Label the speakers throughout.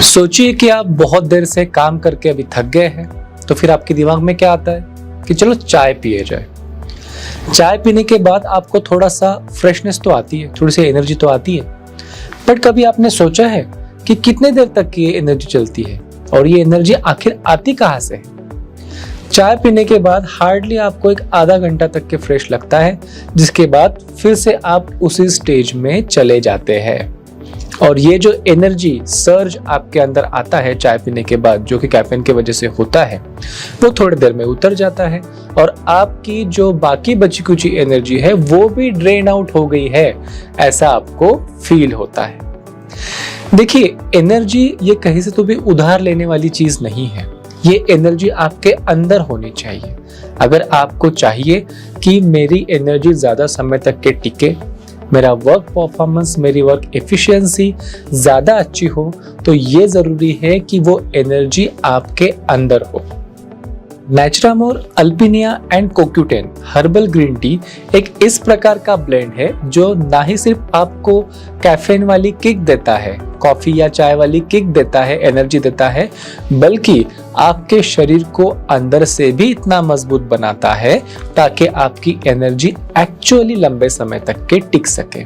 Speaker 1: सोचिए कि आप बहुत देर से काम करके अभी थक गए हैं, तो फिर आपके दिमाग में क्या आता है कि चलो चाय पिए जाए। चाय पीने के बाद आपको थोड़ा सा फ्रेशनेस तो आती है, थोड़ी सी एनर्जी तो आती है, बट कभी आपने सोचा है कि कितने देर तक की ये एनर्जी चलती है और ये एनर्जी आखिर आती कहाँ से है? चाय पीने के बाद हार्डली आपको एक आधा घंटा तक के फ्रेश लगता है, जिसके बाद फिर से आप उसी स्टेज में चले जाते हैं और ये जो एनर्जी सर्ज आपके अंदर आता है चाय पीने के बाद, जो कि कैफीन की वजह से होता है, वो थोड़ी देर में उतर जाता है और आपकी जो बाकी बची कुची एनर्जी है वो भी ड्रेन आउट हो गई है, ऐसा आपको फील होता है। देखिए, एनर्जी ये कहीं से तो भी उधार लेने वाली चीज नहीं है, ये एनर्जी आपके अंदर होनी चाहिए। अगर आपको चाहिए कि मेरी एनर्जी ज्यादा समय तक के टिके, मेरा वर्क परफॉर्मेंस, मेरी वर्क एफिशिएंसी ज्यादा अच्छी हो, तो ये जरूरी है कि वो एनर्जी आपके अंदर हो। Naturamore अल्पिनिया and कोक्यूटेन herbal green tea एक इस प्रकार का ब्लेंड है जो ना ही सिर्फ आपको कैफीन वाली किक देता है, कॉफी या चाय वाली किक देता है, एनर्जी देता है, बल्कि आपके शरीर को अंदर से भी इतना मजबूत बनाता है ताकि आपकी एनर्जी एक्चुअली लंबे समय तक के टिक सके।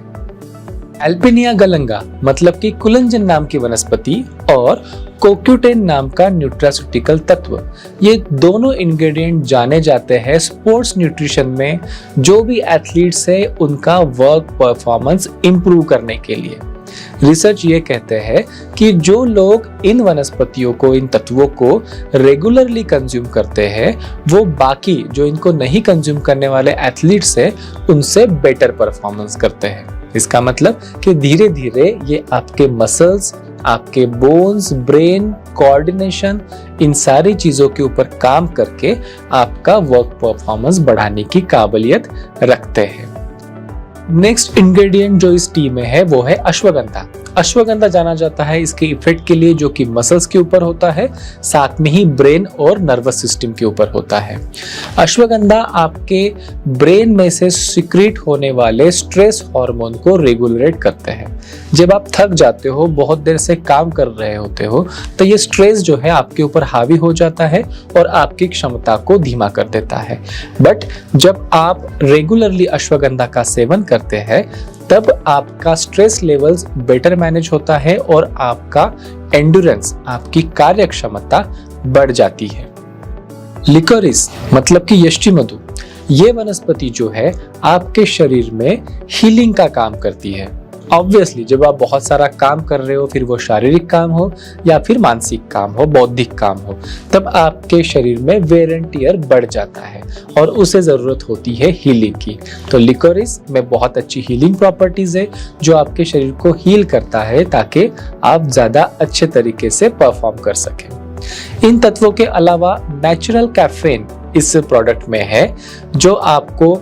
Speaker 1: एल्पिनिया गलंगा मतलब कि कुलंजन नाम की वनस्पति और कोक्यूटेन नाम का न्यूट्रास्यूटिकल तत्व, ये दोनों इंग्रेडिएंट जाने जाते हैं स्पोर्ट्स न्यूट्रिशन में जो भी एथलीट्स है उनका वर्क परफॉर्मेंस इंप्रूव करने के लिए। रिसर्च ये कहते हैं कि जो लोग इन वनस्पतियों को, इन तत्वों को रेगुलरली कंज्यूम करते हैं, वो बाकी जो इनको नहीं कंज्यूम करने वाले एथलीट्स है उनसे बेटर परफॉर्मेंस करते हैं। इसका मतलब कि धीरे धीरे ये आपके मसल्स, आपके बोन्स, ब्रेन, कोऑर्डिनेशन, इन सारी चीजों के ऊपर काम करके आपका वर्क परफॉर्मेंस बढ़ाने की काबिलियत रखते हैं। नेक्स्ट इंग्रेडिएंट जो इस टी में है वो है अश्वगंधा। अश्वगंधा जाना जाता है इसके इफेक्ट के लिए जो कि मसल्स के ऊपर होता है, साथ में ही ब्रेन और नर्वस सिस्टम के ऊपर होता है। अश्वगंधा आपके ब्रेन में से सिक्रीट होने वाले स्ट्रेस हार्मोन को रेगुलेट करते हैं। जब आप थक जाते हो, बहुत देर से काम कर रहे होते हो, तो ये स्ट्रेस जो है आपके ऊपर हावी हो जाता है और आपकी क्षमता को धीमा कर देता है। बट जब आप रेगुलरली अश्वगंधा का सेवन करते हैं तब आपका स्ट्रेस लेवल्स बेटर मैनेज होता है और आपका एंड्योरेंस, आपकी कार्य क्षमता बढ़ जाती है। लिकोरिस मतलब कि यष्टि मधु, ये वनस्पति जो है आपके शरीर में हीलिंग का काम करती है। ऑब्वियसली जब आप बहुत सारा काम कर रहे हो, फिर वो शारीरिक काम हो या फिर मानसिक काम हो, बौद्धिक काम हो, तब आपके शरीर में वेयर एंड टियर बढ़ जाता है और उसे जरूरत होती है हीलिंग की। तो लिकोरिस में बहुत अच्छी हीलिंग प्रॉपर्टीज है जो आपके शरीर को हील करता है ताकि आप ज्यादा अच्छे तरीके से परफॉर्म कर सकें। इन तत्वों के अलावा नेचुरल कैफीन इस प्रोडक्ट में है जो आपको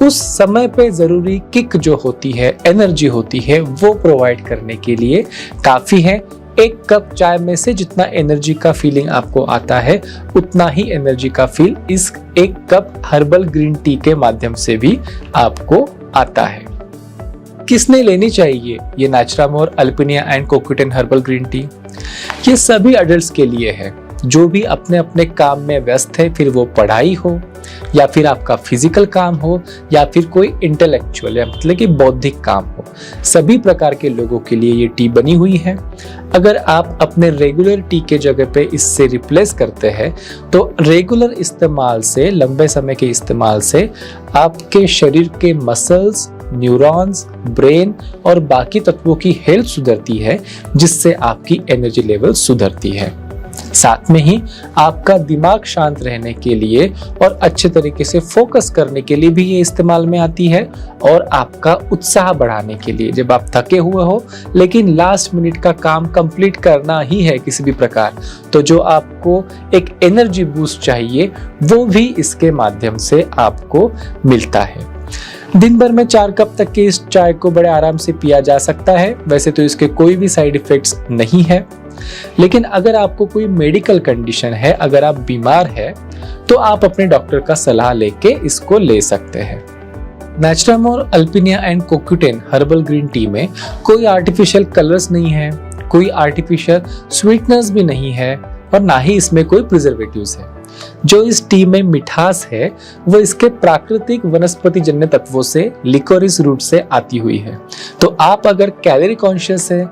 Speaker 1: उस समय पे जरूरी किक जो होती है, एनर्जी होती है, वो प्रोवाइड करने के लिए काफी है। एक कप चाय में से जितना एनर्जी का फीलिंग आपको आता है उतना ही एनर्जी का फील इस एक कप हर्बल ग्रीन टी के माध्यम से भी आपको आता है। किसने लेनी चाहिए ये Naturamore अल्पिनिया and कोक्यूटेन herbal green tea? ये सभी अडल्ट्स के लिए है जो भी अपने अपने काम में व्यस्त है, फिर वो पढ़ाई हो या फिर आपका फिजिकल काम हो या फिर कोई इंटेलेक्चुअल या मतलब कि बौद्धिक काम हो, सभी प्रकार के लोगों के लिए ये टी बनी हुई है। अगर आप अपने रेगुलर टी के जगह पे इससे रिप्लेस करते हैं तो रेगुलर इस्तेमाल से, लंबे समय के इस्तेमाल से आपके शरीर के मसल्स, न्यूरॉन्स, ब्रेन और बाकी तत्वों की हेल्थ सुधरती है, जिससे आपकी एनर्जी लेवल सुधरती है। साथ में ही आपका दिमाग शांत रहने के लिए और अच्छे तरीके से फोकस करने के लिए भी ये इस्तेमाल में आती है और आपका उत्साह बढ़ाने के लिए, जब आप थके हुए हो लेकिन लास्ट मिनट का काम कंप्लीट करना ही है किसी भी प्रकार, तो जो आपको एक एनर्जी बूस्ट चाहिए वो भी इसके माध्यम से आपको मिलता है। दिन भर में 4 कप तक की इस चाय को बड़े आराम से पिया जा सकता है। वैसे तो इसके कोई भी साइड इफेक्ट्स नहीं है, लेकिन अगर आपको कोई मेडिकल कंडीशन है, अगर आप बीमार है, तो आप अपने डॉक्टर का सलाह लेके इसको ले सकते हैं। Naturamore अल्पिनिया and कोक्यूटेन herbal green tea में कोई आर्टिफिशियल कलर्स नहीं है, कोई आर्टिफिशियल स्वीटनर्स भी नहीं है और ना ही इसमें कोई प्रिजर्वेटिव्स है। जो इस टी में मिठास है वो इसके प्राकृतिक वनस्पति जन्य तत्वों से, लिकोरिस रूट से आती हुई है। तो आप अगर कैलोरी कॉन्शियस है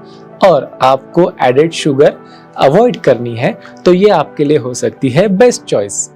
Speaker 1: और आपको एडेड शुगर अवॉइड करनी है तो ये आपके लिए हो सकती है बेस्ट चॉइस।